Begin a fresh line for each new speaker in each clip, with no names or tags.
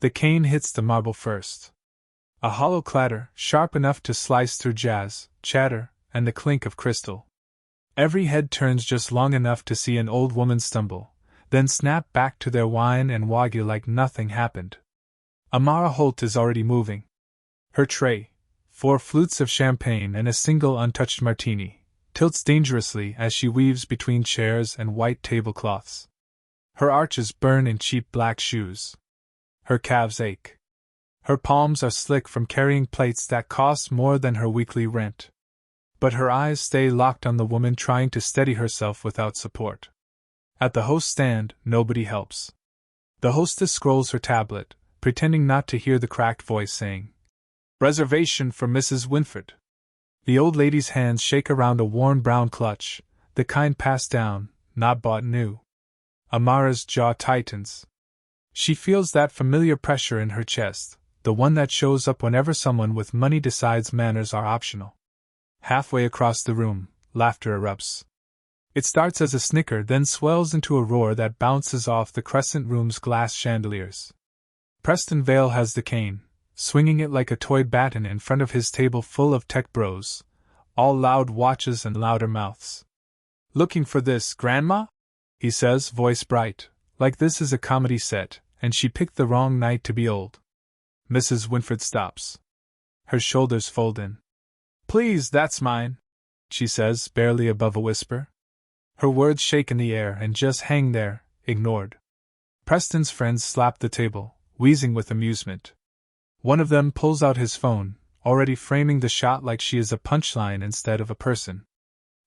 The cane hits the marble first. A hollow clatter, sharp enough to slice through jazz, chatter, and the clink of crystal. Every head turns just long enough to see an old woman stumble, then snap back to their wine and wagyu like nothing happened. Amara Holt is already moving. Her tray, 4 flutes of champagne and a single untouched martini, tilts dangerously as she weaves between chairs and white tablecloths. Her arches burn in cheap black shoes. Her calves ache. Her palms are slick from carrying plates that cost more than her weekly rent. But her eyes stay locked on the woman trying to steady herself without support. At the host stand, nobody helps. The hostess scrolls her tablet, pretending not to hear the cracked voice saying, "Reservation for Mrs. Winford." The old lady's hands shake around a worn brown clutch, the kind passed down, not bought new. Amara's jaw tightens. She feels that familiar pressure in her chest, the one that shows up whenever someone with money decides manners are optional. Halfway across the room, laughter erupts. It starts as a snicker, then swells into a roar that bounces off the Crescent Room's glass chandeliers. Preston Vale has the cane, swinging it like a toy baton in front of his table full of tech bros, all loud watches and louder mouths. "Looking for this, Grandma?" he says, voice bright, like this is a comedy set, and she picked the wrong night to be old. Mrs. Winford stops. Her shoulders fold in. "Please, that's mine," she says, barely above a whisper. Her words shake in the air and just hang there, ignored. Preston's friends slap the table, wheezing with amusement. One of them pulls out his phone, already framing the shot like she is a punchline instead of a person.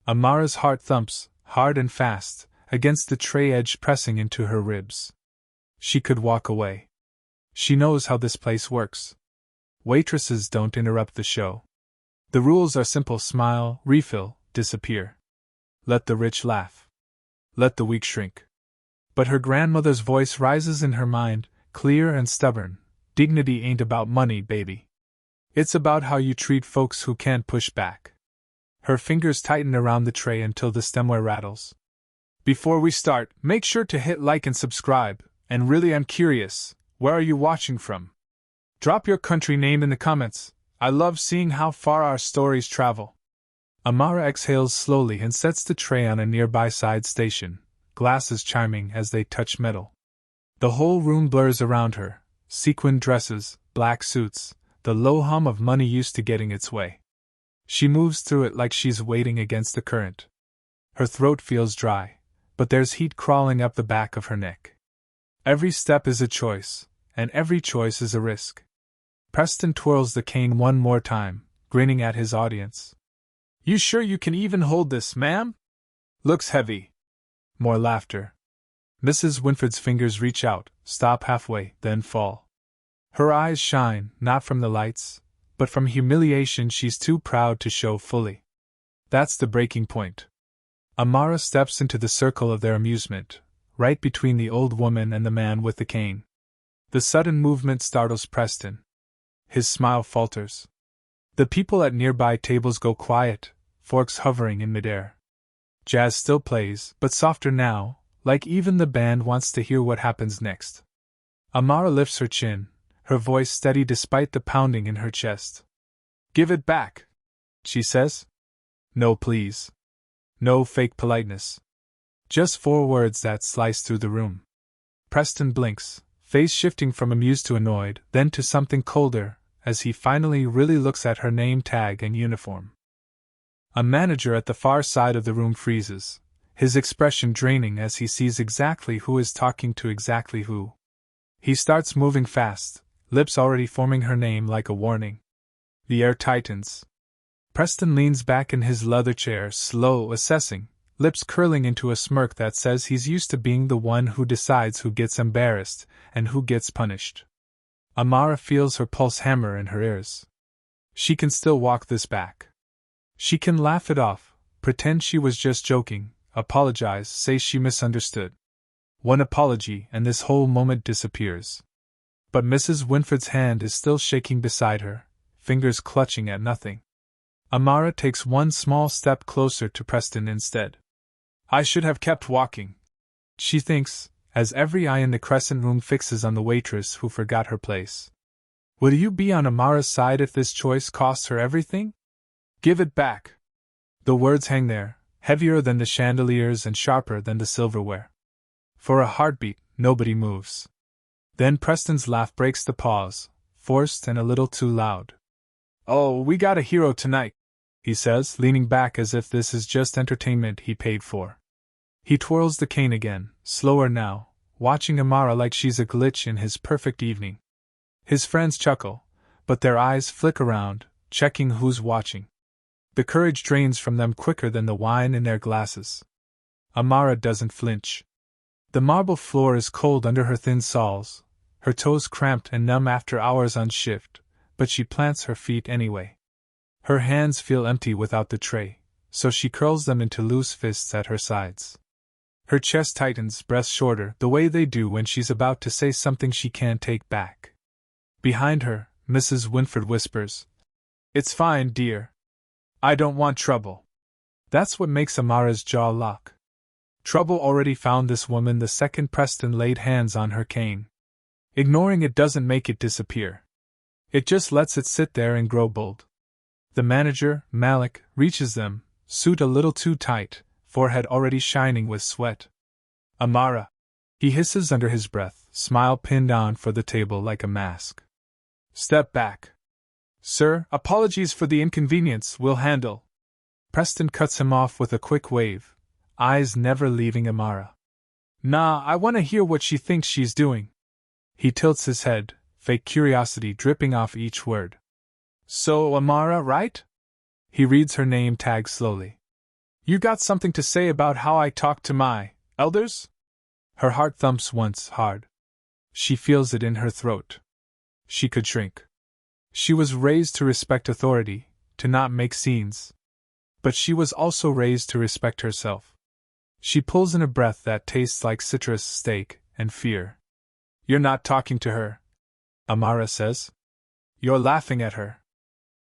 Amara's heart thumps, hard and fast, against the tray edge pressing into her ribs. She could walk away. She knows how this place works. Waitresses don't interrupt the show. The rules are simple: smile, refill, disappear. Let the rich laugh. Let the weak shrink. But her grandmother's voice rises in her mind, clear and stubborn. Dignity ain't about money, baby. It's about how you treat folks who can't push back. Her fingers tighten around the tray until the stemware rattles. Before we start, make sure to hit like and subscribe, and really I'm curious, where are you watching from? Drop your country name in the comments. I love seeing how far our stories travel. Amara exhales slowly and sets the tray on a nearby side station, glasses chiming as they touch metal. The whole room blurs around her, sequined dresses, black suits, the low hum of money used to getting its way. She moves through it like she's wading against the current. Her throat feels dry, but there's heat crawling up the back of her neck. Every step is a choice, and every choice is a risk. Preston twirls the cane one more time, grinning at his audience. "You sure you can even hold this, ma'am? Looks heavy." More laughter. Mrs. Winford's fingers reach out, stop halfway, then fall. Her eyes shine, not from the lights, but from humiliation she's too proud to show fully. That's the breaking point. Amara steps into the circle of their amusement, right between the old woman and the man with the cane. The sudden movement startles Preston. His smile falters. The people at nearby tables go quiet, forks hovering in midair. Jazz still plays, but softer now, like even the band wants to hear what happens next. Amara lifts her chin, her voice steady despite the pounding in her chest. "Give it back," she says. No please. No fake politeness. Just 4 words that slice through the room. Preston blinks, face shifting from amused to annoyed, then to something colder, as he finally really looks at her name tag and uniform. A manager at the far side of the room freezes, his expression draining as he sees exactly who is talking to exactly who. He starts moving fast, lips already forming her name like a warning. The air tightens. Preston leans back in his leather chair, slow, assessing, lips curling into a smirk that says he's used to being the one who decides who gets embarrassed and who gets punished. Amara feels her pulse hammer in her ears. She can still walk this back. She can laugh it off, pretend she was just joking, apologize, say she misunderstood. One apology and this whole moment disappears. But Mrs. Winford's hand is still shaking beside her, fingers clutching at nothing. Amara takes one small step closer to Preston instead. "I should have kept walking," she thinks, as every eye in the crescent room fixes on the waitress who forgot her place. Will you be on Amara's side if this choice costs her everything? Give it back. The words hang there, heavier than the chandeliers and sharper than the silverware. For a heartbeat, nobody moves. Then Preston's laugh breaks the pause, forced and a little too loud. Oh, we got a hero tonight, he says, leaning back as if this is just entertainment he paid for. He twirls the cane again, slower now, watching Amara like she's a glitch in his perfect evening. His friends chuckle, but their eyes flick around, checking who's watching. The courage drains from them quicker than the wine in their glasses. Amara doesn't flinch. The marble floor is cold under her thin soles, her toes cramped and numb after hours on shift, but she plants her feet anyway. Her hands feel empty without the tray, so she curls them into loose fists at her sides. Her chest tightens, breaths shorter, the way they do when she's about to say something she can't take back. Behind her, Mrs. Winford whispers, "It's fine, dear. I don't want trouble." That's what makes Amara's jaw lock. Trouble already found this woman the second Preston laid hands on her cane. Ignoring it doesn't make it disappear. It just lets it sit there and grow bold. The manager, Malik, reaches them, suit a little too tight, forehead already shining with sweat. "Amara," he hisses under his breath, smile pinned on for the table like a mask. "Step back." "Sir, apologies for the inconvenience, we'll handle." Preston cuts him off with a quick wave, eyes never leaving Amara. "Nah, I want to hear what she thinks she's doing." He tilts his head, fake curiosity dripping off each word. "So, Amara, right?" He reads her name tag slowly. "You got something to say about how I talk to my elders?" Her heart thumps once, hard. She feels it in her throat. She could shrink. She was raised to respect authority, to not make scenes. But she was also raised to respect herself. She pulls in a breath that tastes like citrus steak and fear. "You're not talking to her," Amara says. "You're laughing at her."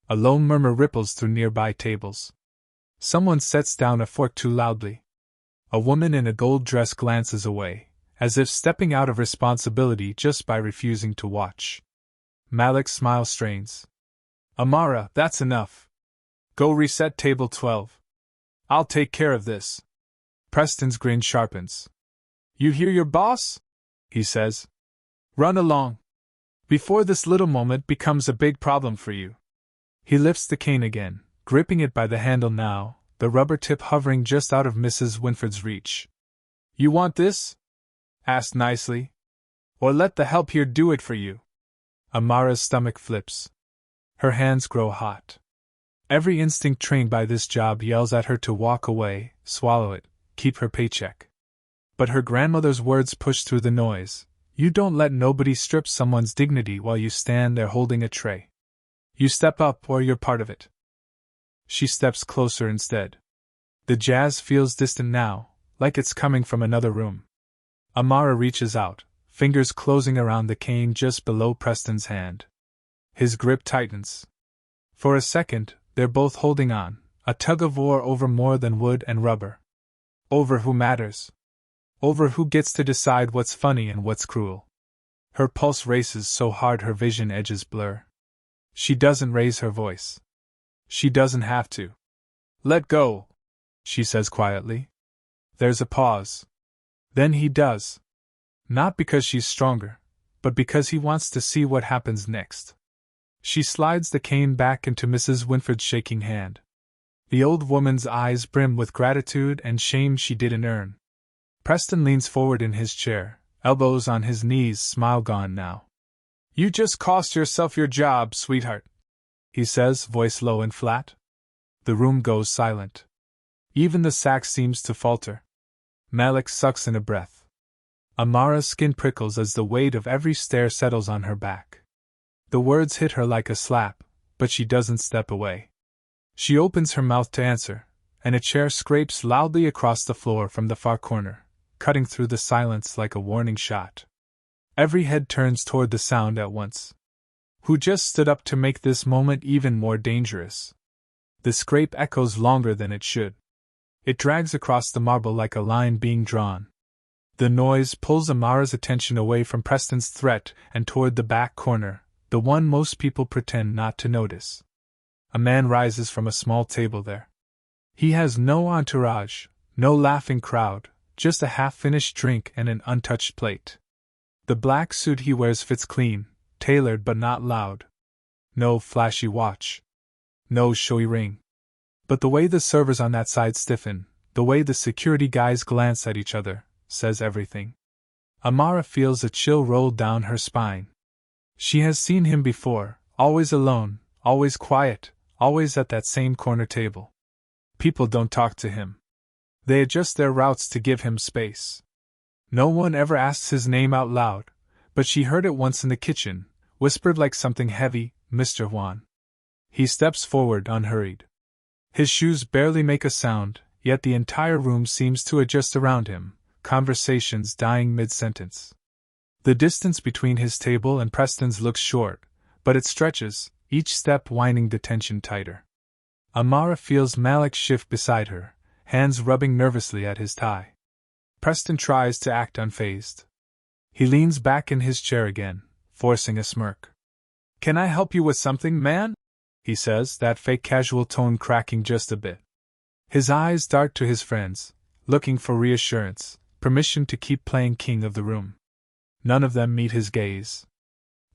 A low murmur ripples through nearby tables. Someone sets down a fork too loudly. A woman in a gold dress glances away, as if stepping out of responsibility just by refusing to watch. Malik's smile strains. "Amara, that's enough. Go reset table 12. I'll take care of this." Preston's grin sharpens. "You hear your boss?" he says. "Run along. Before this little moment becomes a big problem for you." He lifts the cane again, gripping it by the handle now, the rubber tip hovering just out of Mrs. Winford's reach. "You want this?" asked nicely. "Or let the help here do it for you?" Amara's stomach flips. Her hands grow hot. Every instinct trained by this job yells at her to walk away, swallow it, keep her paycheck. But her grandmother's words push through the noise. You don't let nobody strip someone's dignity while you stand there holding a tray. You step up or you're part of it. She steps closer instead. The jazz feels distant now, like it's coming from another room. Amara reaches out, fingers closing around the cane just below Preston's hand. His grip tightens. For a second, they're both holding on, a tug-of-war over more than wood and rubber. Over who matters. Over who gets to decide what's funny and what's cruel. Her pulse races so hard her vision edges blur. She doesn't raise her voice. She doesn't have to. "Let go," she says quietly. There's a pause. Then he does. Not because she's stronger, but because he wants to see what happens next. She slides the cane back into Mrs. Winford's shaking hand. The old woman's eyes brim with gratitude and shame she didn't earn. Preston leans forward in his chair, elbows on his knees, smile gone now. "You just cost yourself your job, sweetheart," he says, voice low and flat. The room goes silent. Even the sax seems to falter. Malik sucks in a breath. Amara's skin prickles as the weight of every stare settles on her back. The words hit her like a slap, but she doesn't step away. She opens her mouth to answer, and a chair scrapes loudly across the floor from the far corner, cutting through the silence like a warning shot. Every head turns toward the sound at once. Who just stood up to make this moment even more dangerous? The scrape echoes longer than it should. It drags across the marble like a line being drawn. The noise pulls Amara's attention away from Preston's threat and toward the back corner, the one most people pretend not to notice. A man rises from a small table there. He has no entourage, no laughing crowd, just a half-finished drink and an untouched plate. The black suit he wears fits clean, tailored but not loud. No flashy watch. No showy ring. But the way the servers on that side stiffen, the way the security guys glance at each other, says everything. Amara feels a chill roll down her spine. She has seen him before, always alone, always quiet, always at that same corner table. People don't talk to him. They adjust their routes to give him space. No one ever asks his name out loud, but she heard it once in the kitchen, whispered like something heavy, "Mr. Juan." He steps forward unhurried. His shoes barely make a sound, yet the entire room seems to adjust around him, conversations dying mid-sentence. The distance between his table and Preston's looks short, but it stretches, each step winding the tension tighter. Amara feels Malik shift beside her, hands rubbing nervously at his tie. Preston tries to act unfazed. He leans back in his chair again, forcing a smirk. "Can I help you with something, man?" he says, that fake casual tone cracking just a bit. His eyes dart to his friends, looking for reassurance, permission to keep playing king of the room. None of them meet his gaze.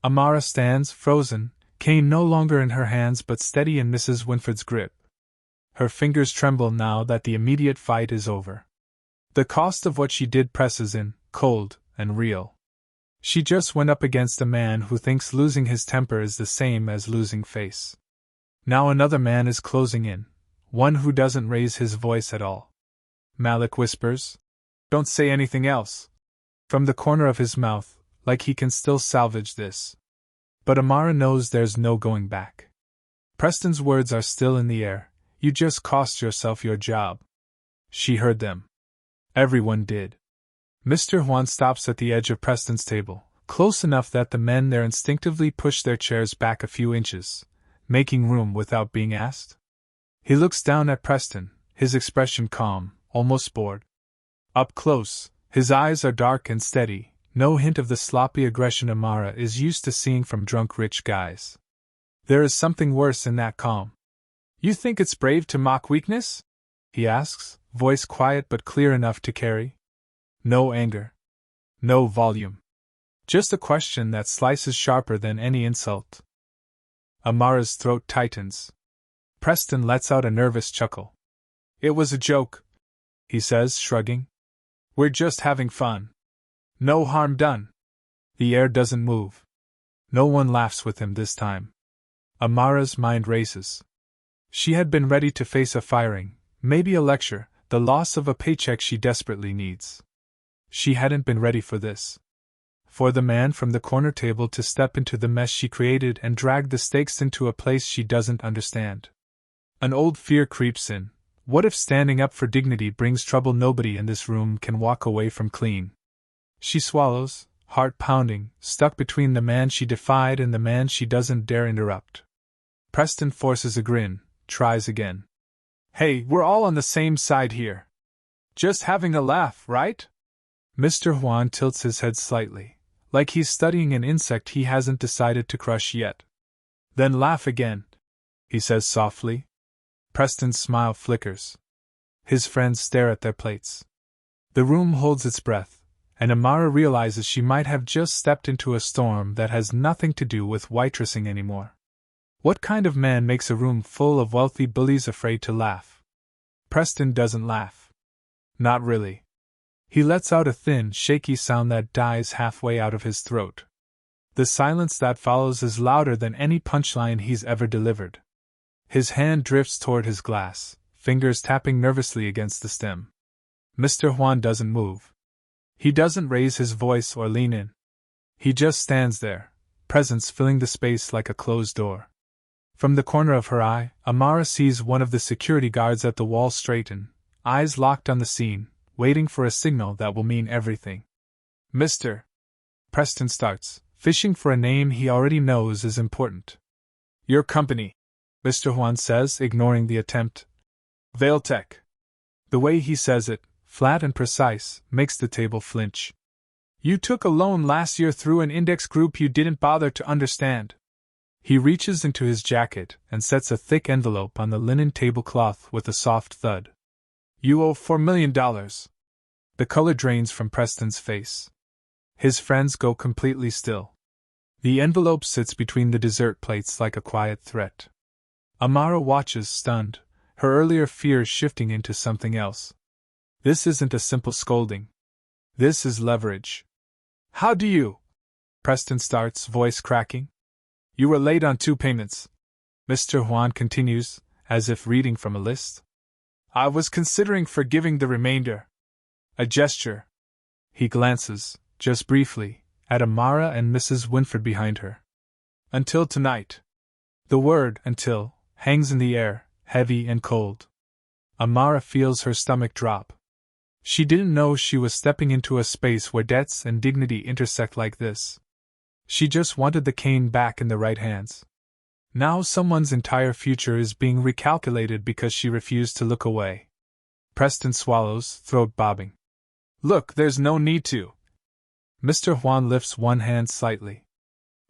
Amara stands, frozen, cane no longer in her hands but steady in Mrs. Winford's grip. Her fingers tremble now that the immediate fight is over. The cost of what she did presses in, cold and real. She just went up against a man who thinks losing his temper is the same as losing face. Now another man is closing in, one who doesn't raise his voice at all. Malik whispers, "Don't say anything else," from the corner of his mouth, like he can still salvage this. But Amara knows there's no going back. Preston's words are still in the air. "You just cost yourself your job." She heard them. Everyone did. Mr. Juan stops at the edge of Preston's table, close enough that the men there instinctively push their chairs back a few inches, making room without being asked. He looks down at Preston, his expression calm, almost bored. Up close, his eyes are dark and steady, no hint of the sloppy aggression Amara is used to seeing from drunk rich guys. There is something worse in that calm. "You think it's brave to mock weakness?" he asks, voice quiet but clear enough to carry. No anger. No volume. Just a question that slices sharper than any insult. Amara's throat tightens. Preston lets out a nervous chuckle. "It was a joke," he says, shrugging. "We're just having fun. No harm done." The air doesn't move. No one laughs with him this time. Amara's mind races. She had been ready to face a firing, maybe a lecture, the loss of a paycheck she desperately needs. She hadn't been ready for this. For the man from the corner table to step into the mess she created and drag the stakes into a place she doesn't understand. An old fear creeps in. What if standing up for dignity brings trouble nobody in this room can walk away from clean? She swallows, heart pounding, stuck between the man she defied and the man she doesn't dare interrupt. Preston forces a grin, tries again. "Hey, we're all on the same side here. Just having a laugh, right?" Mr. Juan tilts his head slightly, like he's studying an insect he hasn't decided to crush yet. "Then laugh again," he says softly. Preston's smile flickers. His friends stare at their plates. The room holds its breath, and Amara realizes she might have just stepped into a storm that has nothing to do with waitressing anymore. What kind of man makes a room full of wealthy bullies afraid to laugh? Preston doesn't laugh. Not really. He lets out a thin, shaky sound that dies halfway out of his throat. The silence that follows is louder than any punchline he's ever delivered. His hand drifts toward his glass, fingers tapping nervously against the stem. Mr. Juan doesn't move. He doesn't raise his voice or lean in. He just stands there, presence filling the space like a closed door. From the corner of her eye, Amara sees one of the security guards at the wall straighten, eyes locked on the scene, waiting for a signal that will mean everything. "Mr." Preston starts, fishing for a name he already knows is important. "Your company," Mr. Juan says, ignoring the attempt. "Vailtech." The way he says it, flat and precise, makes the table flinch. You took a loan last year through an index group you didn't bother to understand. He reaches into his jacket and sets a thick envelope on the linen tablecloth with a soft thud. You owe $4 million. The color drains from Preston's face. His friends go completely still. The envelope sits between the dessert plates like a quiet threat. Amara watches, stunned, her earlier fears shifting into something else. This isn't a simple scolding. This is leverage. How do you? Preston starts, voice cracking. You were late on 2 payments. Mr. Juan continues, as if reading from a list. I was considering forgiving the remainder. A gesture. He glances, just briefly, at Amara and Mrs. Winford behind her. Until tonight. The word until hangs in the air, heavy and cold. Amara feels her stomach drop. She didn't know she was stepping into a space where debts and dignity intersect like this. She just wanted the cane back in the right hands. Now someone's entire future is being recalculated because she refused to look away. Preston swallows, throat bobbing. Look, there's no need to. Mr. Juan lifts one hand slightly.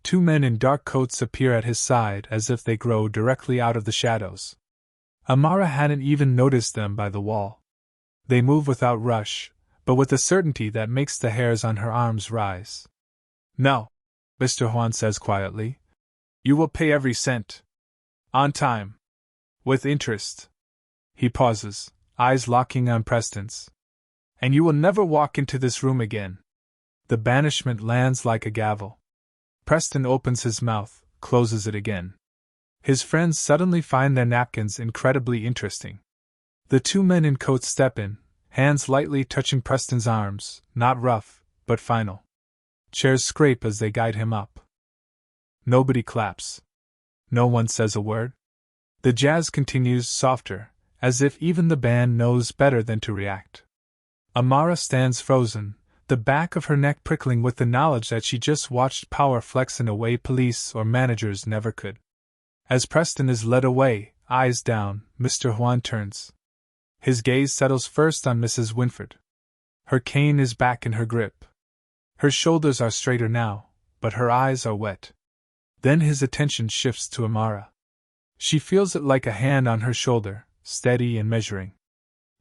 2 men in dark coats appear at his side as if they grow directly out of the shadows. Amara hadn't even noticed them by the wall. They move without rush, but with a certainty that makes the hairs on her arms rise. No, Mr. Juan says quietly. You will pay every cent. On time. With interest. He pauses, eyes locking on Preston's. And you will never walk into this room again. The banishment lands like a gavel. Preston opens his mouth, closes it again. His friends suddenly find their napkins incredibly interesting. The 2 men in coats step in, hands lightly touching Preston's arms, not rough, but final. Chairs scrape as they guide him up. Nobody claps. No one says a word. The jazz continues softer, as if even the band knows better than to react. Amara stands frozen, the back of her neck prickling with the knowledge that she just watched power flex in a way police or managers never could. As Preston is led away, eyes down, Mr. Juan turns. His gaze settles first on Mrs. Winford. Her cane is back in her grip. Her shoulders are straighter now, but her eyes are wet. Then his attention shifts to Amara. She feels it like a hand on her shoulder, steady and measuring.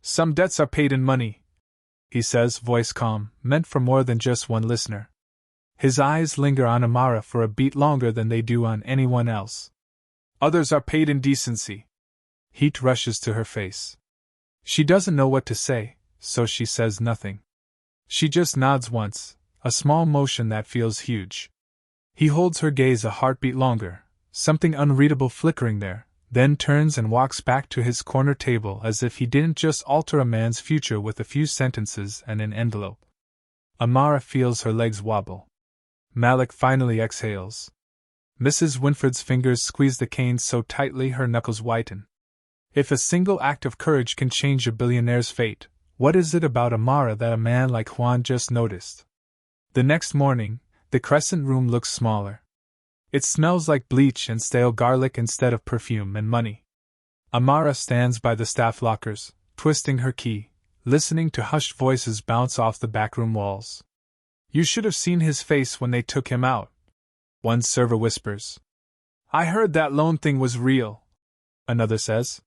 Some debts are paid in money, he says, voice calm, meant for more than just one listener. His eyes linger on Amara for a beat longer than they do on anyone else. Others are paid in decency. Heat rushes to her face. She doesn't know what to say, so she says nothing. She just nods once, a small motion that feels huge. He holds her gaze a heartbeat longer, something unreadable flickering there, then turns and walks back to his corner table as if he didn't just alter a man's future with a few sentences and an envelope. Amara feels her legs wobble. Malik finally exhales. Mrs. Winford's fingers squeeze the cane so tightly her knuckles whiten. If a single act of courage can change a billionaire's fate, what is it about Amara that a man like Juan just noticed? The next morning, the Crescent Room looks smaller. It smells like bleach and stale garlic instead of perfume and money. Amara stands by the staff lockers, twisting her key, listening to hushed voices bounce off the backroom walls. You should have seen his face when they took him out. One server whispers. I heard that loan thing was real. Another says.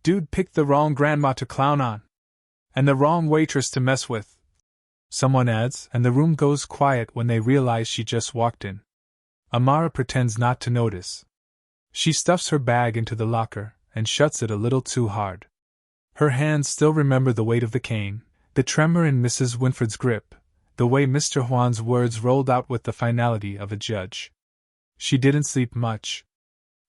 Dude picked the wrong grandma to clown on. And the wrong waitress to mess with. Someone adds, and the room goes quiet when they realize she just walked in. Amara pretends not to notice. She stuffs her bag into the locker and shuts it a little too hard. Her hands still remember the weight of the cane, the tremor in Mrs. Winford's grip, the way Mr. Juan's words rolled out with the finality of a judge. She didn't sleep much.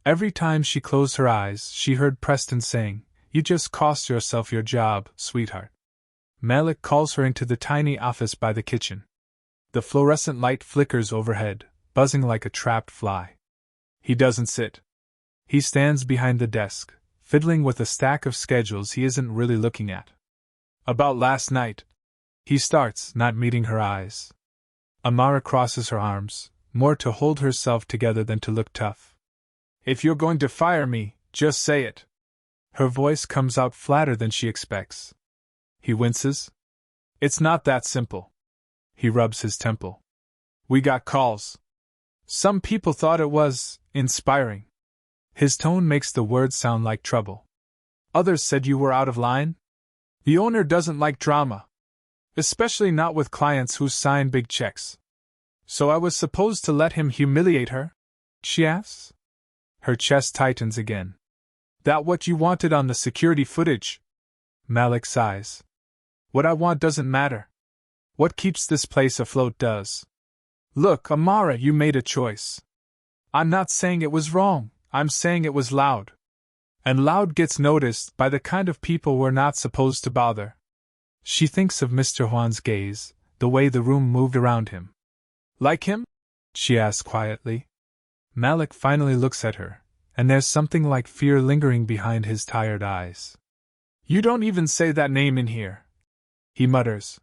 Every time she closed her eyes, she heard Preston saying, You just cost yourself your job, sweetheart. Malik calls her into the tiny office by the kitchen. The fluorescent light flickers overhead, buzzing like a trapped fly. He doesn't sit. He stands behind the desk, fiddling with a stack of schedules he isn't really looking at. About last night. He starts, not meeting her eyes. Amara crosses her arms, more to hold herself together than to look tough. If you're going to fire me, just say it. Her voice comes out flatter than she expects. He winces. It's not that simple. He rubs his temple. We got calls. Some people thought it was inspiring. His tone makes the words sound like trouble. Others said you were out of line. The owner doesn't like drama. Especially not with clients who sign big checks. So I was supposed to let him humiliate her? She asks. Her chest tightens again. That what you wanted on the security footage? Malik sighs. What I want doesn't matter. What keeps this place afloat does. Look, Amara, you made a choice. I'm not saying it was wrong, I'm saying it was loud. And loud gets noticed by the kind of people we're not supposed to bother. She thinks of Mr. Juan's gaze, the way the room moved around him. Like him? She asks quietly. Malik finally looks at her, and there's something like fear lingering behind his tired eyes. You don't even say that name in here, he mutters.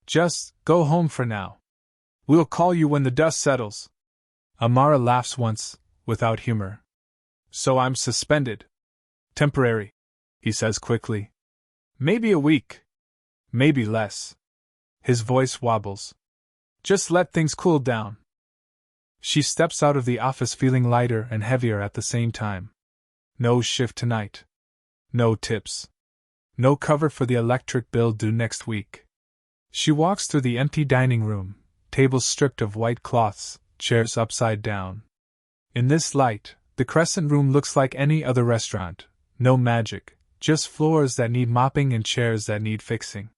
Just go home for now. We'll call you when the dust settles. Amara laughs once, without humor. So I'm suspended. Temporary, he says quickly. Maybe a week. Maybe less. His voice wobbles. Just let things cool down. She steps out of the office feeling lighter and heavier at the same time. No shift tonight. No tips. No cover for the electric bill due next week. She walks through the empty dining room, tables stripped of white cloths, chairs upside down. In this light, the Crescent Room looks like any other restaurant. No magic, just floors that need mopping and chairs that need fixing.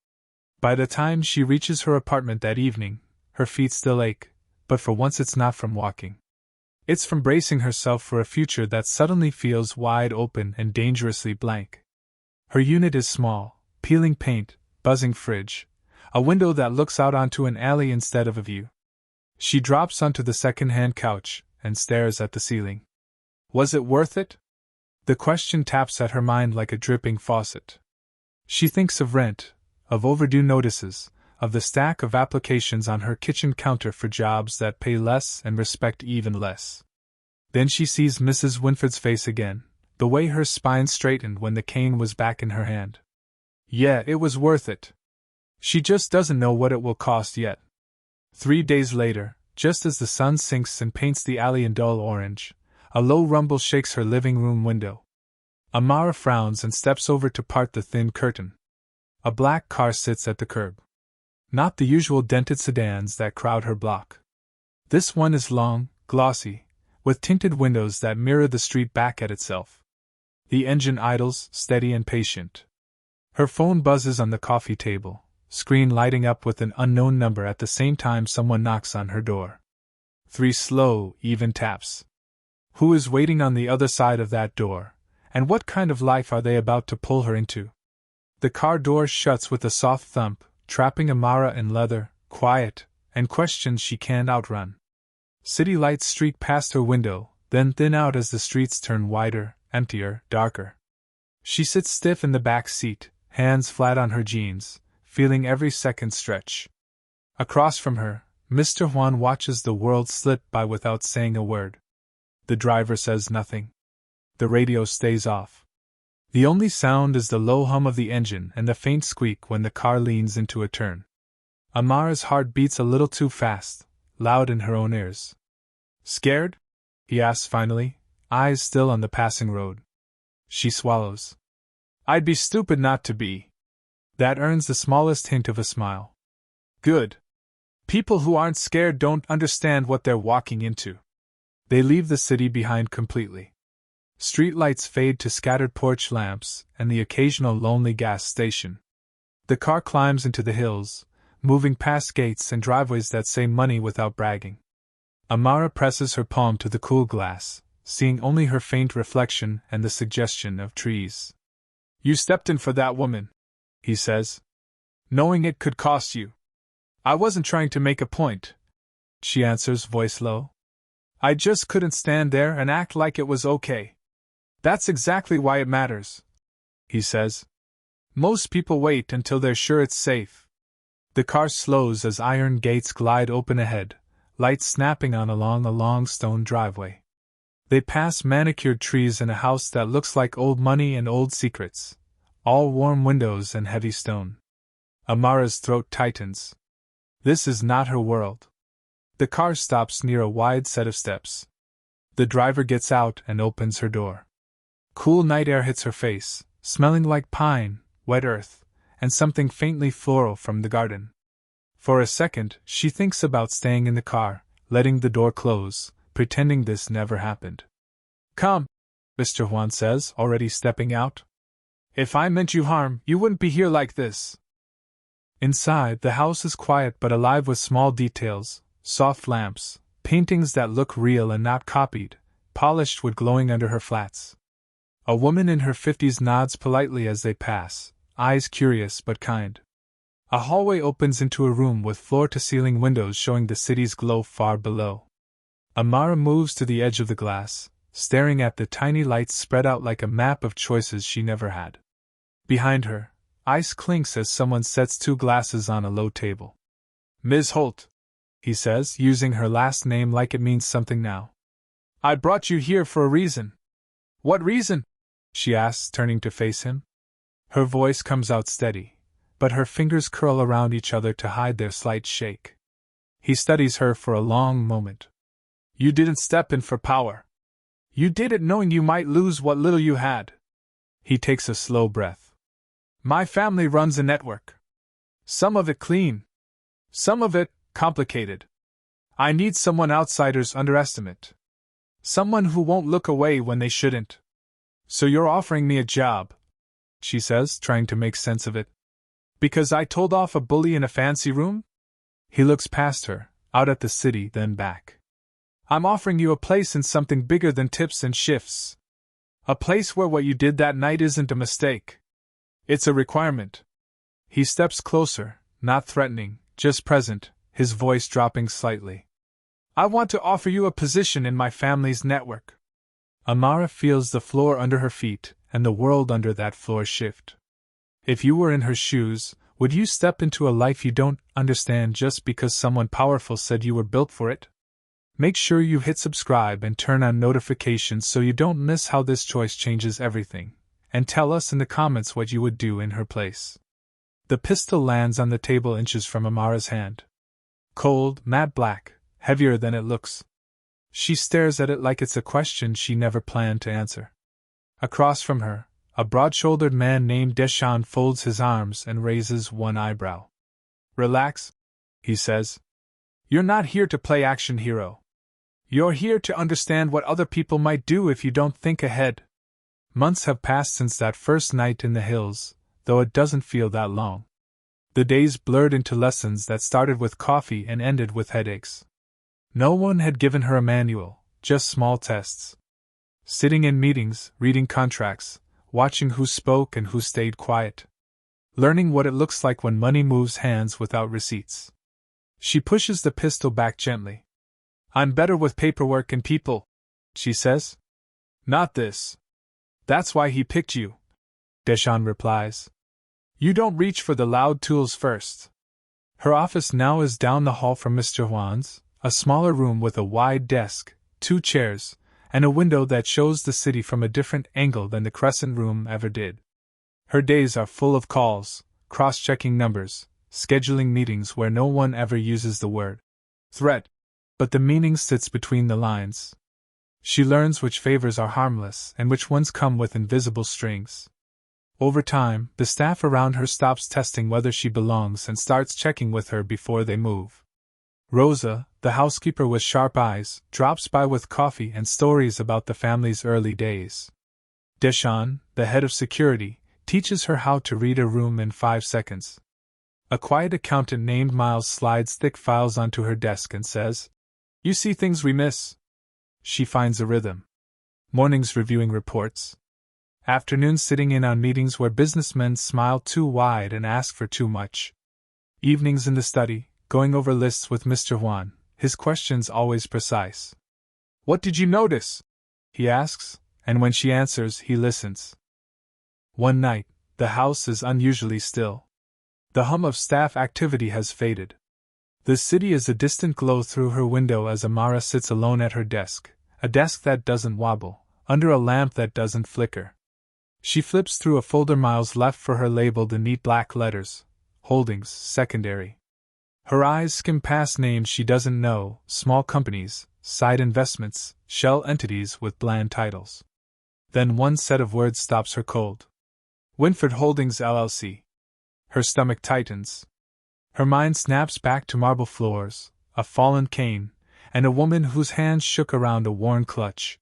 By the time she reaches her apartment that evening, her feet still ache, but for once it's not from walking. It's from bracing herself for a future that suddenly feels wide open and dangerously blank. Her unit is small, peeling paint, buzzing fridge, a window that looks out onto an alley instead of a view. She drops onto the second-hand couch and stares at the ceiling. Was it worth it? The question taps at her mind like a dripping faucet. She thinks of rent, of overdue notices, of the stack of applications on her kitchen counter for jobs that pay less and respect even less. Then she sees Mrs. Winford's face again, the way her spine straightened when the cane was back in her hand. Yeah, it was worth it. She just doesn't know what it will cost yet. 3 days later, just as the sun sinks and paints the alley in dull orange, a low rumble shakes her living room window. Amara frowns and steps over to part the thin curtain. A black car sits at the curb. Not the usual dented sedans that crowd her block. This one is long, glossy, with tinted windows that mirror the street back at itself. The engine idles, steady and patient. Her phone buzzes on the coffee table, screen lighting up with an unknown number at the same time someone knocks on her door. 3 slow, even taps. Who is waiting on the other side of that door, and what kind of life are they about to pull her into? The car door shuts with a soft thump, trapping Amara in leather, quiet, and questions she can't outrun. City lights streak past her window, then thin out as the streets turn wider, emptier, darker. She sits stiff in the back seat, hands flat on her jeans, feeling every second stretch. Across from her, Mr. Juan watches the world slip by without saying a word. The driver says nothing. The radio stays off. The only sound is the low hum of the engine and the faint squeak when the car leans into a turn. Amara's heart beats a little too fast, loud in her own ears. Scared? He asks finally, eyes still on the passing road. She swallows. I'd be stupid not to be. That earns the smallest hint of a smile. Good. People who aren't scared don't understand what they're walking into. They leave the city behind completely. Streetlights fade to scattered porch lamps and the occasional lonely gas station. The car climbs into the hills, moving past gates and driveways that say money without bragging. Amara presses her palm to the cool glass, seeing only her faint reflection and the suggestion of trees. You stepped in for that woman, he says. Knowing it could cost you. I wasn't trying to make a point, she answers, voice low. I just couldn't stand there and act like it was okay. That's exactly why it matters, he says. Most people wait until they're sure it's safe. The car slows as iron gates glide open ahead, lights snapping on along a long stone driveway. They pass manicured trees and a house that looks like old money and old secrets, all warm windows and heavy stone. Amara's throat tightens. This is not her world. The car stops near a wide set of steps. The driver gets out and opens her door. Cool night air hits her face, smelling like pine, wet earth, and something faintly floral from the garden. For a second, she thinks about staying in the car, letting the door close, pretending this never happened. Come, Mr. Juan says, already stepping out. If I meant you harm, you wouldn't be here like this. Inside, the house is quiet but alive with small details, soft lamps, paintings that look real and not copied, polished wood glowing under her flats. A woman in her 50s nods politely as they pass, eyes curious but kind. A hallway opens into a room with floor-to-ceiling windows showing the city's glow far below. Amara moves to the edge of the glass, staring at the tiny lights spread out like a map of choices she never had. Behind her, ice clinks as someone sets two glasses on a low table. Ms. Holt, he says, using her last name like it means something now. I brought you here for a reason. What reason? She asks, turning to face him. Her voice comes out steady, but her fingers curl around each other to hide their slight shake. He studies her for a long moment. You didn't step in for power. You did it knowing you might lose what little you had. He takes a slow breath. My family runs a network. Some of it clean. Some of it complicated. I need someone outsiders underestimate. Someone who won't look away when they shouldn't. So you're offering me a job, she says, trying to make sense of it. Because I told off a bully in a fancy room? He looks past her, out at the city, then back. I'm offering you a place in something bigger than tips and shifts. A place where what you did that night isn't a mistake. It's a requirement. He steps closer, not threatening, just present, his voice dropping slightly. I want to offer you a position in my family's network. Amara feels the floor under her feet, and the world under that floor shift. If you were in her shoes, would you step into a life you don't understand just because someone powerful said you were built for it? Make sure you hit subscribe and turn on notifications so you don't miss how this choice changes everything, and tell us in the comments what you would do in her place. The pistol lands on the table inches from Amara's hand. Cold, matte black, heavier than it looks. She stares at it like it's a question she never planned to answer. Across from her, a broad-shouldered man named Deshawn folds his arms and raises one eyebrow. Relax, he says. You're not here to play action hero. You're here to understand what other people might do if you don't think ahead. Months have passed since that first night in the hills, though it doesn't feel that long. The days blurred into lessons that started with coffee and ended with headaches. No one had given her a manual, just small tests. Sitting in meetings, reading contracts, watching who spoke and who stayed quiet. Learning what it looks like when money moves hands without receipts. She pushes the pistol back gently. I'm better with paperwork and people, she says. Not this. That's why he picked you, Deshawn replies. You don't reach for the loud tools first. Her office now is down the hall from Mr. Juan's, a smaller room with a wide desk, 2 chairs, and a window that shows the city from a different angle than the Crescent Room ever did. Her days are full of calls, cross-checking numbers, scheduling meetings where no one ever uses the word threat, but the meaning sits between the lines. She learns which favors are harmless and which ones come with invisible strings. Over time, the staff around her stops testing whether she belongs and starts checking with her before they move. Rosa, the housekeeper with sharp eyes, drops by with coffee and stories about the family's early days. Deshawn, the head of security, teaches her how to read a room in 5 seconds. A quiet accountant named Miles slides thick files onto her desk and says, You see things we miss. She finds a rhythm. Mornings reviewing reports. Afternoons sitting in on meetings where businessmen smile too wide and ask for too much. Evenings in the study, going over lists with Mr. Juan, his questions always precise. What did you notice? He asks, and when she answers, he listens. One night, the house is unusually still. The hum of staff activity has faded. The city is a distant glow through her window as Amara sits alone at her desk, a desk that doesn't wobble, under a lamp that doesn't flicker. She flips through a folder Miles left for her labeled in neat black letters, Holdings, secondary. Her eyes skim past names she doesn't know, small companies, side investments, shell entities with bland titles. Then one set of words stops her cold. Winford Holdings LLC. Her stomach tightens. Her mind snaps back to marble floors, a fallen cane, and a woman whose hands shook around a worn clutch.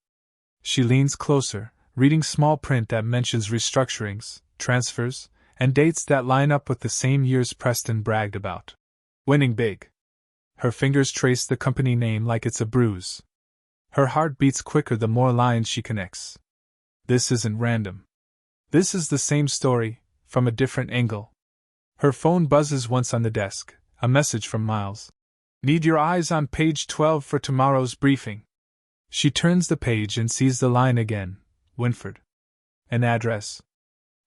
She leans closer, reading small print that mentions restructurings, transfers, and dates that line up with the same years Preston bragged about. Winning big. Her fingers trace the company name like it's a bruise. Her heart beats quicker the more lines she connects. This isn't random. This is the same story, from a different angle. Her phone buzzes once on the desk, a message from Miles. Need your eyes on page 12 for tomorrow's briefing. She turns the page and sees the line again. Winford. An address.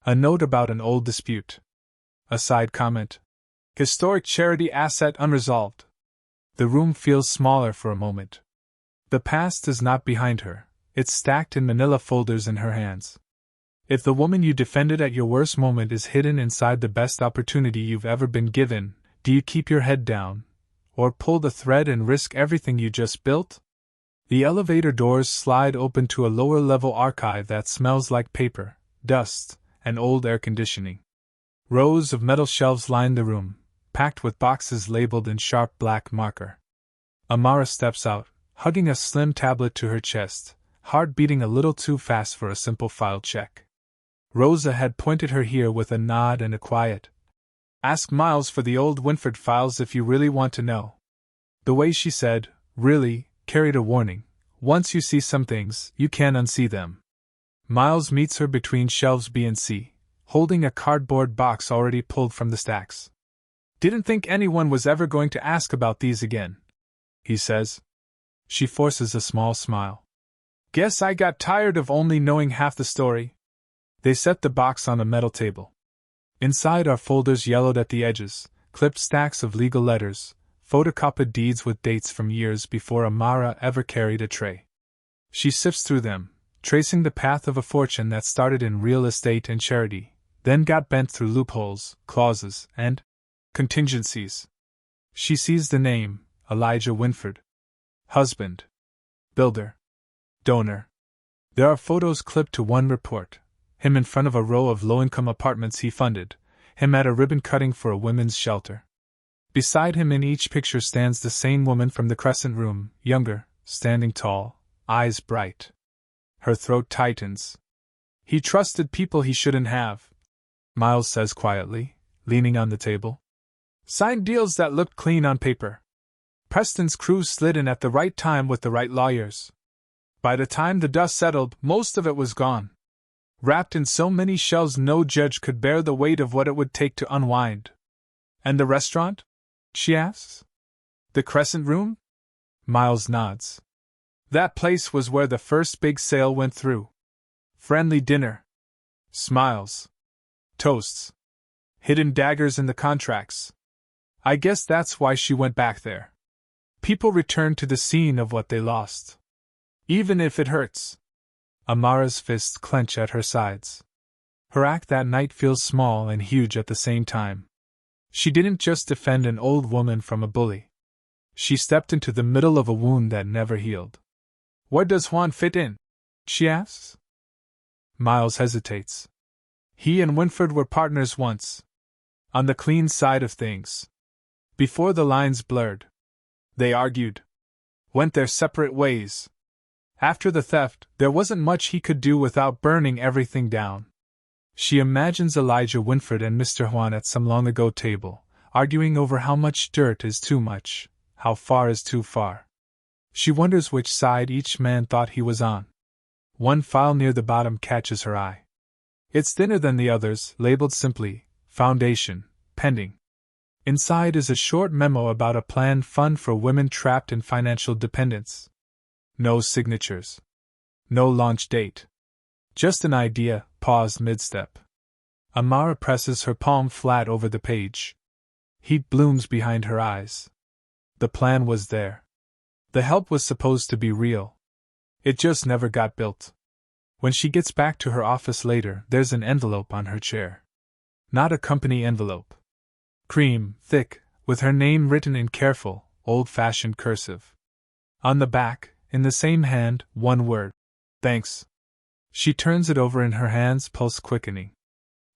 A note about an old dispute. A side comment. Historic charity asset unresolved. The room feels smaller for a moment. The past is not behind her, it's stacked in manila folders in her hands. If the woman you defended at your worst moment is hidden inside the best opportunity you've ever been given, do you keep your head down? Or pull the thread and risk everything you just built? The elevator doors slide open to a lower-level archive that smells like paper, dust, and old air conditioning. Rows of metal shelves line the room, packed with boxes labeled in sharp black marker. Amara steps out, hugging a slim tablet to her chest, heart beating a little too fast for a simple file check. Rosa had pointed her here with a nod and a quiet, "Ask Miles for the old Winford files if you really want to know." The way she said, "really," carried a warning. Once you see some things, you can't unsee them. Miles meets her between shelves B and C, holding a cardboard box already pulled from the stacks. "Didn't think anyone was ever going to ask about these again," he says. She forces a small smile. "Guess I got tired of only knowing half the story." They set the box on a metal table. Inside are folders yellowed at the edges, clipped stacks of legal letters, photocopied deeds with dates from years before Amara ever carried a tray. She sifts through them, tracing the path of a fortune that started in real estate and charity, then got bent through loopholes, clauses, and contingencies. She sees the name, Elijah Winford. Husband. Builder. Donor. There are photos clipped to one report. Him in front of a row of low-income apartments he funded, him at a ribbon cutting for a women's shelter. Beside him in each picture stands the same woman from the Crescent Room, younger, standing tall, eyes bright. Her throat tightens. "He trusted people he shouldn't have," Miles says quietly, leaning on the table. "Signed deals that looked clean on paper. Preston's crew slid in at the right time with the right lawyers. By the time the dust settled, most of it was gone. Wrapped in so many shells no judge could bear the weight of what it would take to unwind." "And the restaurant?" she asks. "The Crescent Room?" Miles nods. "That place was where the first big sale went through. Friendly dinner. Smiles. Toasts. Hidden daggers in the contracts. I guess that's why she went back there. People return to the scene of what they lost. Even if it hurts." Amara's fists clench at her sides. Her act that night feels small and huge at the same time. She didn't just defend an old woman from a bully. She stepped into the middle of a wound that never healed. "Where does Juan fit in?" she asks. Miles hesitates. He and Winford were partners once. On the clean side of things. Before the lines blurred. They argued. Went their separate ways. After the theft, there wasn't much he could do without burning everything down. She imagines Elijah Winford and Mr. Juan at some long-ago table, arguing over how much dirt is too much, how far is too far. She wonders which side each man thought he was on. One file near the bottom catches her eye. It's thinner than the others, labeled simply, Foundation, Pending. Inside is a short memo about a planned fund for women trapped in financial dependence. No signatures. No launch date. Just an idea, paused mid-step. Amara presses her palm flat over the page. Heat blooms behind her eyes. The plan was there. The help was supposed to be real. It just never got built. When she gets back to her office later, there's an envelope on her chair. Not a company envelope. Cream, thick, with her name written in careful, old-fashioned cursive. On the back, in the same hand, one word: thanks. She turns it over in her hands, pulse quickening.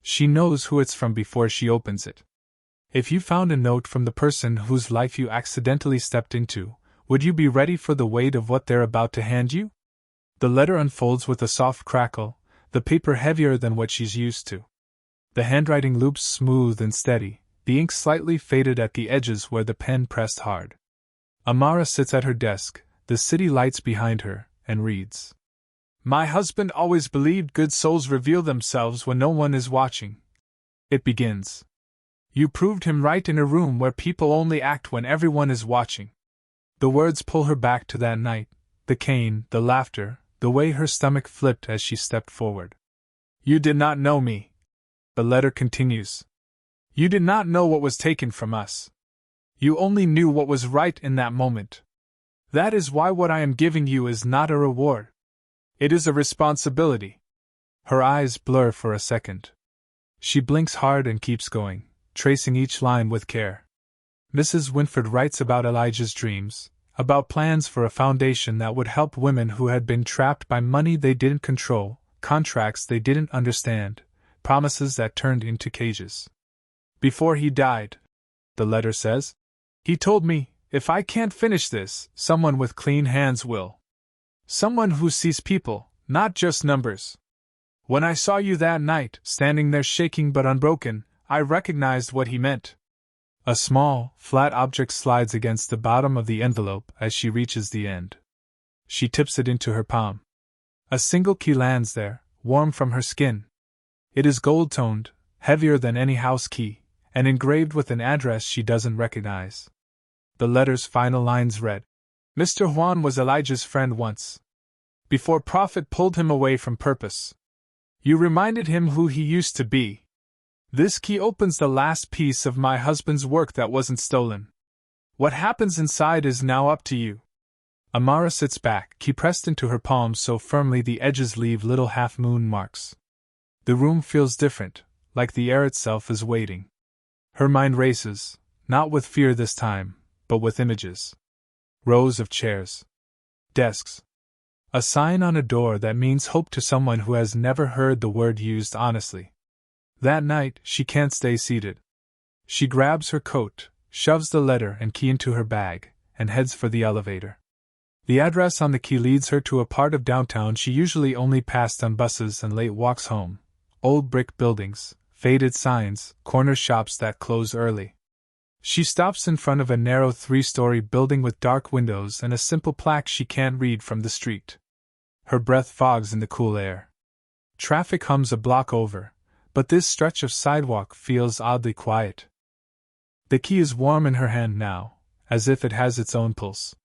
She knows who it's from before she opens it. If you found a note from the person whose life you accidentally stepped into, would you be ready for the weight of what they're about to hand you? The letter unfolds with a soft crackle, the paper heavier than what she's used to. The handwriting loops smooth and steady, the ink slightly faded at the edges where the pen pressed hard. Amara sits at her desk, the city lights behind her, and reads. My husband always believed good souls reveal themselves when no one is watching. It begins. You proved him right in a room where people only act when everyone is watching. The words pull her back to that night, the cane, the laughter, the way her stomach flipped as she stepped forward. You did not know me. The letter continues. You did not know what was taken from us. You only knew what was right in that moment. That is why what I am giving you is not a reward. It is a responsibility. Her eyes blur for a second. She blinks hard and keeps going, tracing each line with care. Mrs. Winford writes about Elijah's dreams, about plans for a foundation that would help women who had been trapped by money they didn't control, contracts they didn't understand, promises that turned into cages. Before he died, the letter says, he told me, if I can't finish this, someone with clean hands will. Someone who sees people, not just numbers. When I saw you that night, standing there shaking but unbroken, I recognized what he meant. A small, flat object slides against the bottom of the envelope as she reaches the end. She tips it into her palm. A single key lands there, warm from her skin. It is gold-toned, heavier than any house key, and engraved with an address she doesn't recognize. The letter's final lines read, Mr. Juan was Elijah's friend once. Before profit pulled him away from purpose. You reminded him who he used to be. This key opens the last piece of my husband's work that wasn't stolen. What happens inside is now up to you. Amara sits back, key pressed into her palm so firmly the edges leave little half-moon marks. The room feels different, like the air itself is waiting. Her mind races, not with fear this time, but with images. Rows of chairs. Desks. A sign on a door that means hope to someone who has never heard the word used honestly. That night, she can't stay seated. She grabs her coat, shoves the letter and key into her bag, and heads for the elevator. The address on the key leads her to a part of downtown she usually only passed on buses and late walks home. Old brick buildings, faded signs, corner shops that close early. She stops in front of a narrow 3-story building with dark windows and a simple plaque she can't read from the street. Her breath fogs in the cool air. Traffic hums a block over, but this stretch of sidewalk feels oddly quiet. The key is warm in her hand now, as if it has its own pulse.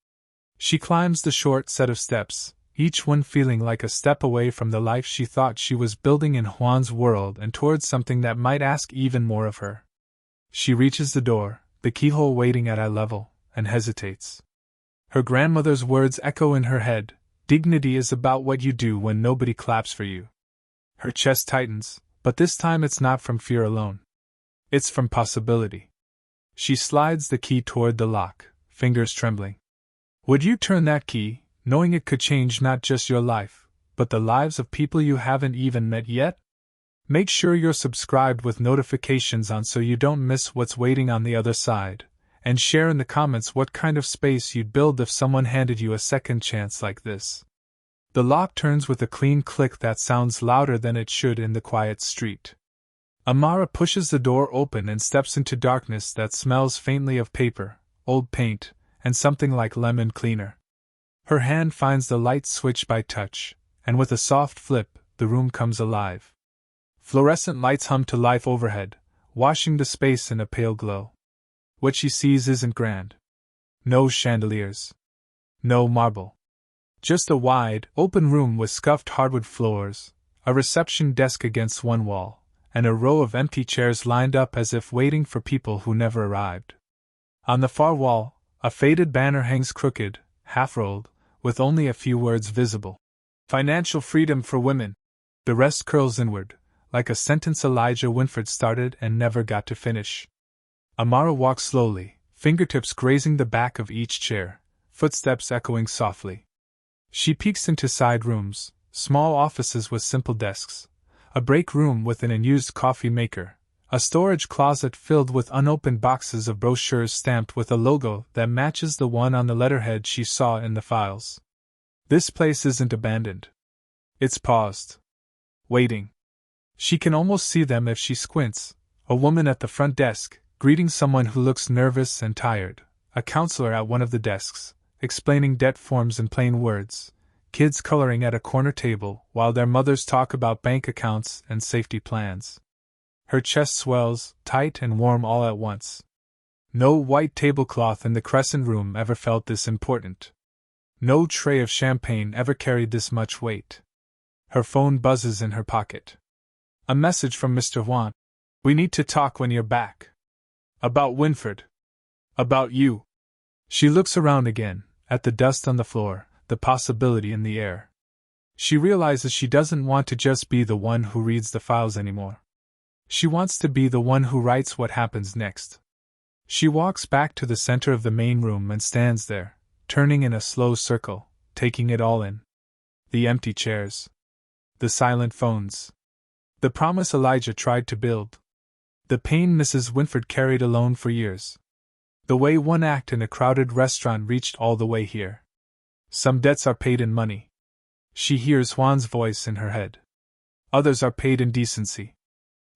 She climbs the short set of steps, each one feeling like a step away from the life she thought she was building in Juan's world and towards something that might ask even more of her. She reaches the door, the keyhole waiting at eye level, and hesitates. Her grandmother's words echo in her head, dignity is about what you do when nobody claps for you. Her chest tightens, but this time it's not from fear alone. It's from possibility. She slides the key toward the lock, fingers trembling. Would you turn that key, knowing it could change not just your life, but the lives of people you haven't even met yet? Make sure you're subscribed with notifications on so you don't miss what's waiting on the other side, and share in the comments what kind of space you'd build if someone handed you a second chance like this. The lock turns with a clean click that sounds louder than it should in the quiet street. Amara pushes the door open and steps into darkness that smells faintly of paper, old paint, and something like lemon cleaner. Her hand finds the light switch by touch, and with a soft flip, the room comes alive. Fluorescent lights hum to life overhead, washing the space in a pale glow. What she sees isn't grand. No chandeliers. No marble. Just a wide, open room with scuffed hardwood floors, a reception desk against one wall, and a row of empty chairs lined up as if waiting for people who never arrived. On the far wall, a faded banner hangs crooked, half-rolled, with only a few words visible. Financial freedom for women. The rest curls inward, like a sentence Elijah Winford started and never got to finish. Amara walks slowly, fingertips grazing the back of each chair, footsteps echoing softly. She peeks into side rooms, small offices with simple desks, a break room with an unused coffee maker, a storage closet filled with unopened boxes of brochures stamped with a logo that matches the one on the letterhead she saw in the files. This place isn't abandoned. It's paused. Waiting. She can almost see them if she squints, a woman at the front desk, greeting someone who looks nervous and tired, a counselor at one of the desks, explaining debt forms in plain words, kids coloring at a corner table while their mothers talk about bank accounts and safety plans. Her chest swells, tight and warm all at once. No white tablecloth in the Crescent Room ever felt this important. No tray of champagne ever carried this much weight. Her phone buzzes in her pocket. A message from Mr. Juan. "We need to talk when you're back." "About Winfred." "About you." She looks around again, at the dust on the floor, the possibility in the air. She realizes she doesn't want to just be the one who reads the files anymore. She wants to be the one who writes what happens next. She walks back to the center of the main room and stands there, turning in a slow circle, taking it all in. The empty chairs. The silent phones. The promise Elijah tried to build. The pain Mrs. Winfred carried alone for years. The way one act in a crowded restaurant reached all the way here. Some debts are paid in money. She hears Juan's voice in her head. Others are paid in decency.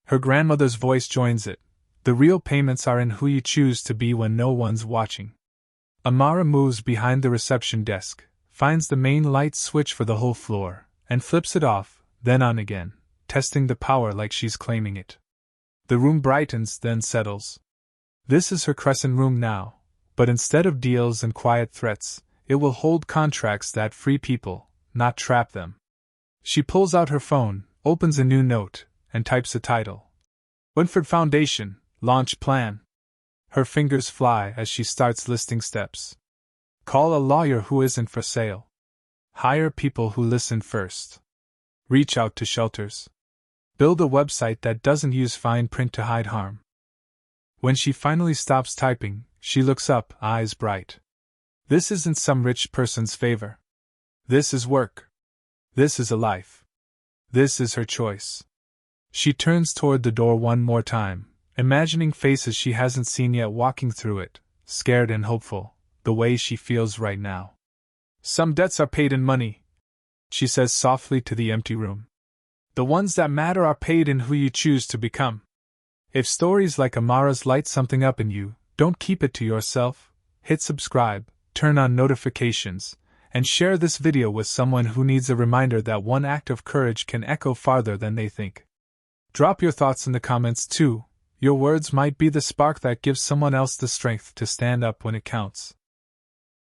Her grandmother's voice joins it. The real payments are in who you choose to be when no one's watching. Amara moves behind the reception desk, finds the main light switch for the whole floor, and flips it off, then on again, testing the power like she's claiming it. The room brightens, then settles. This is her Crescent Room now, but instead of deals and quiet threats, it will hold contracts that free people, not trap them. She pulls out her phone, opens a new note, and types a title. Winfred Foundation, Launch Plan. Her fingers fly as she starts listing steps. Call a lawyer who isn't for sale. Hire people who listen first. Reach out to shelters. Build a website that doesn't use fine print to hide harm. When she finally stops typing, she looks up, eyes bright. This isn't some rich person's favor. This is work. This is a life. This is her choice. She turns toward the door one more time, imagining faces she hasn't seen yet walking through it, scared and hopeful, the way she feels right now. "Some debts are paid in money," she says softly to the empty room. "The ones that matter are paid in who you choose to become. If stories like Amara's light something up in you, don't keep it to yourself. Hit subscribe, turn on notifications, and share this video with someone who needs a reminder that one act of courage can echo farther than they think. Drop your thoughts in the comments too. Your words might be the spark that gives someone else the strength to stand up when it counts.